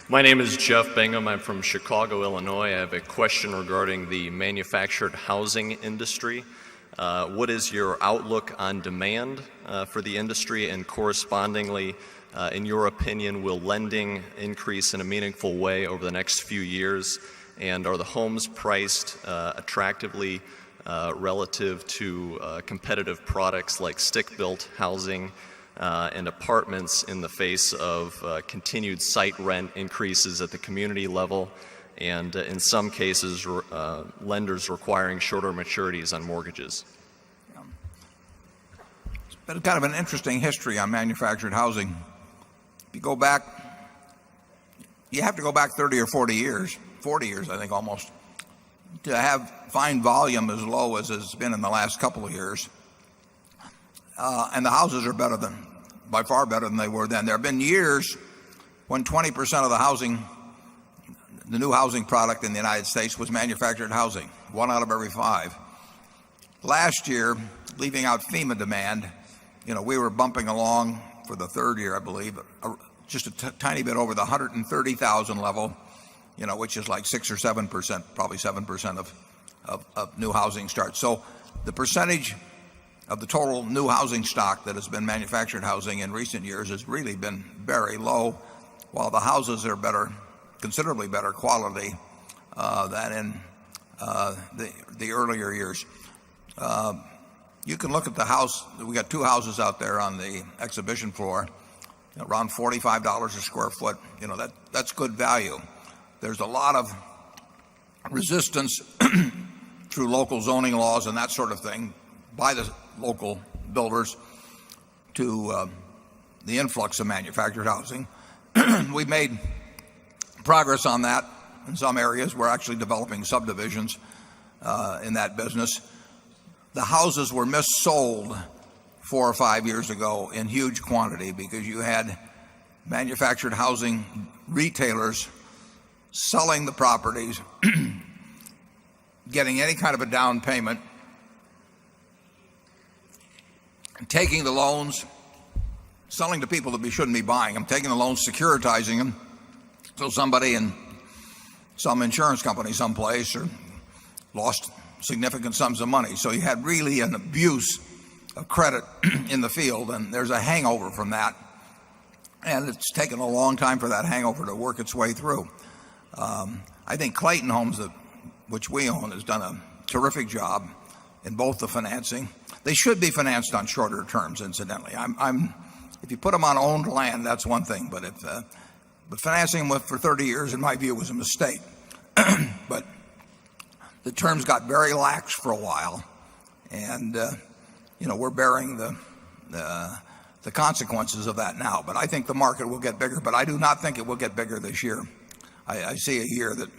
My name is Jeff Bingham. I'm from Chicago, Illinois. I have a question regarding the manufactured housing industry. What is your outlook on demand for the industry, and correspondingly, in your opinion, will lending increase in a meaningful way over the next few years? And are the homes priced attractively relative to competitive products like stick-built housing and apartments in the face of continued site rent increases at the community level, and in some cases lenders requiring shorter maturities on mortgages? It's been kind of an interesting history on manufactured housing. If you go back, you have to go back 30 or 40 years, 40 years I think almost, to find volume as low as it's been in the last couple of years. And the houses are by far better than they were then. There have been years when 20% of the new housing product in the United States was manufactured housing, 1 out of every 5. Last year, leaving out FEMA demand, we were bumping along for the third year, I believe, just a tiny bit over the 130,000 level, which is like 6 or 7%, probably 7% of new housing starts. So the percentage of the total new housing stock that has been manufactured housing in recent years has really been very low, while the houses are considerably better quality than in the earlier years. You can look at the house. We got 2 houses out there on the exhibition floor, around $45 a square foot. That's good value. There's a lot of resistance through local zoning laws and that sort of thing by the local builders to the influx of manufactured housing. We've made progress on that in some areas. We're actually developing subdivisions in that business. The houses were missold 4 or 5 years ago in huge quantity because you had manufactured housing retailers selling the properties, getting any kind of a down payment, taking the loans, selling to people that we shouldn't be buying them, taking the loans, securitizing them, so somebody in some insurance company someplace or lost significant sums of money. So you had really an abuse of credit in the field, and there's a hangover from that. And it's taken a long time for that hangover to work its way through. I think Clayton Homes, which we own, has done a terrific job in both the financing. They should be financed on shorter terms, incidentally. If you put them on owned land, that's one thing, but financing them for 30 years, in my view, was a mistake. But the terms got very lax for a while, and we're bearing the consequences of that now. But I think the market will get bigger, but I do not think it will get bigger this year. I see a year that,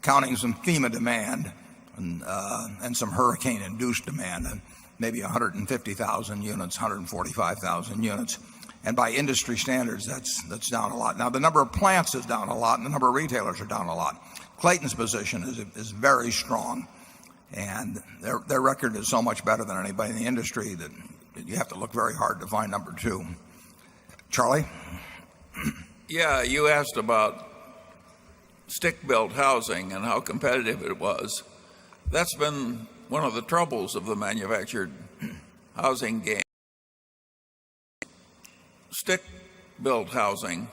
counting some FEMA demand and some hurricane-induced demand, and maybe 150,000 units, 145,000 units. And by industry standards, that's down a lot. Now, the number of plants is down a lot, and the number of retailers are down a lot. Clayton's position is very strong, and their record is so much better than anybody in the industry that you have to look very hard to find number 2. Charlie? Yeah, you asked about stick-built housing and how competitive it was. That's been one of the troubles of the manufactured housing game. Stick-built housing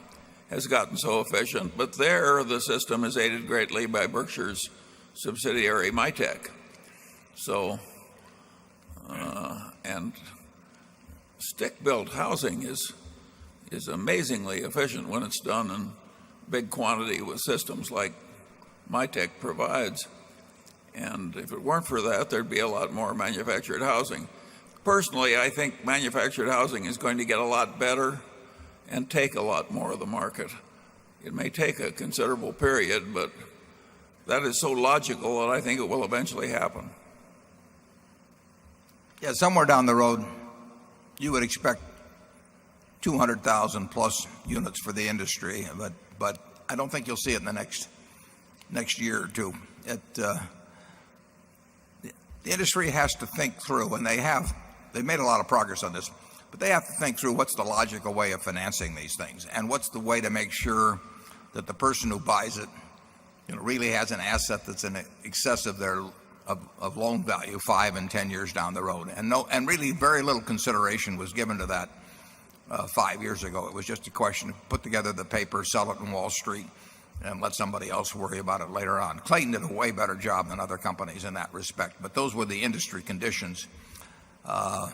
has gotten so efficient, but there the system is aided greatly by Berkshire's subsidiary Mytech. So, and stick-built housing is amazingly efficient when it's done in big quantity with systems like Mytech provides. And if it weren't for that, there'd be a lot more manufactured housing. Personally, I think manufactured housing is going to get a lot better and take a lot more of the market. It may take a considerable period, but that is so logical that I think it will eventually happen. Yeah, somewhere down the road, you would expect 200,000 plus units for the industry, but I don't think you'll see it in the next year or two. The industry has to think through, and they've made a lot of progress on this, but they have to think through what's the logical way of financing these things, and what's the way to make sure that the person who buys it, really has an asset that's in excess of their of loan value 5 and 10 years down the road. And really very little consideration was given to that 5 years ago. It was just a question of put together the paper, sell it in Wall Street, and let somebody else worry about it later on. Clayton did a way better job than other companies in that respect, but those were the industry conditions that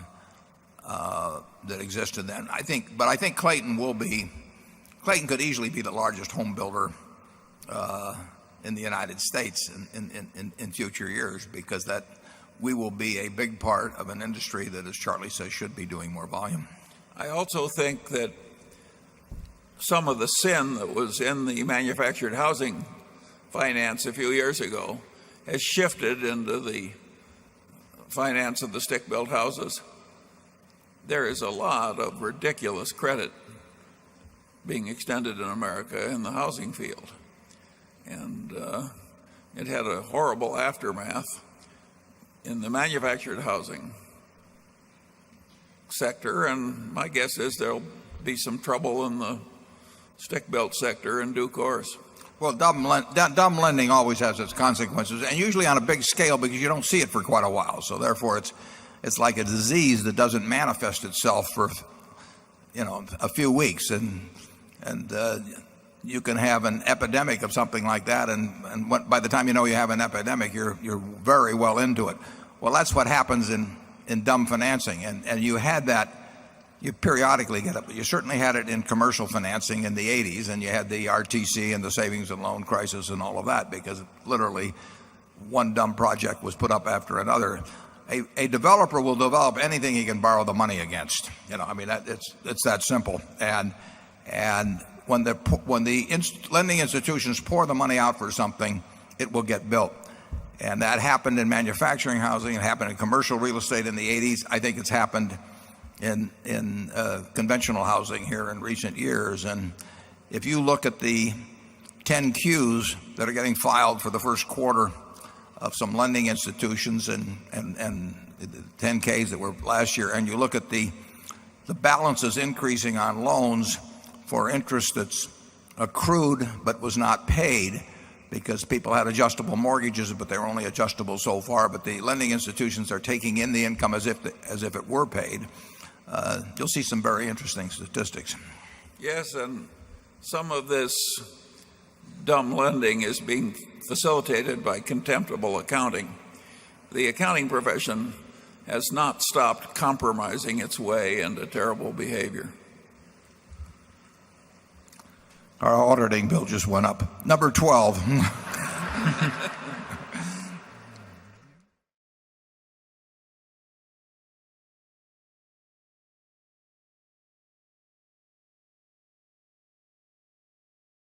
existed then. I think Clayton could easily be the largest home builder in the United States in future years, because that we will be a big part of an industry that, as Charlie says, should be doing more volume. I also think that some of the sin that was in the manufactured housing finance a few years ago has shifted into the finance of the stick-built houses. There is a lot of ridiculous credit being extended in America in the housing field. And it had a horrible aftermath in the manufactured housing sector, and my guess is there'll be some trouble in the stick-built sector in due course. Well, dumb lending always has its consequences, and usually on a big scale, because you don't see it for quite a while. So therefore, it's like a disease that doesn't manifest itself for a few weeks, and you can have an epidemic of something like that, and by the time you have an epidemic, you're very well into it. Well, that's what happens in dumb financing, and you had that. You periodically get it, but you certainly had it in commercial financing in the 80s, and you had the RTC and the savings and loan crisis and all of that, because literally one dumb project was put up after another. A developer will develop anything he can borrow the money against. It's that simple. And when the lending institutions pour the money out for something, it will get built. And that happened in manufacturing housing. It happened in commercial real estate in the 80s. I think it's happened in conventional housing here in recent years. And if you look at the 10 Qs that are getting filed for the first quarter of some lending institutions and the 10 Ks that were last year, and you look at the balances increasing on loans for interest that's accrued but was not paid, because people had adjustable mortgages, but they were only adjustable so far. But the lending institutions are taking in the income as if it were paid. You'll see some very interesting statistics. Yes, and some of this dumb lending is being facilitated by contemptible accounting. The accounting profession has not stopped compromising its way into terrible behavior. Our auditing bill just went up. Number 12.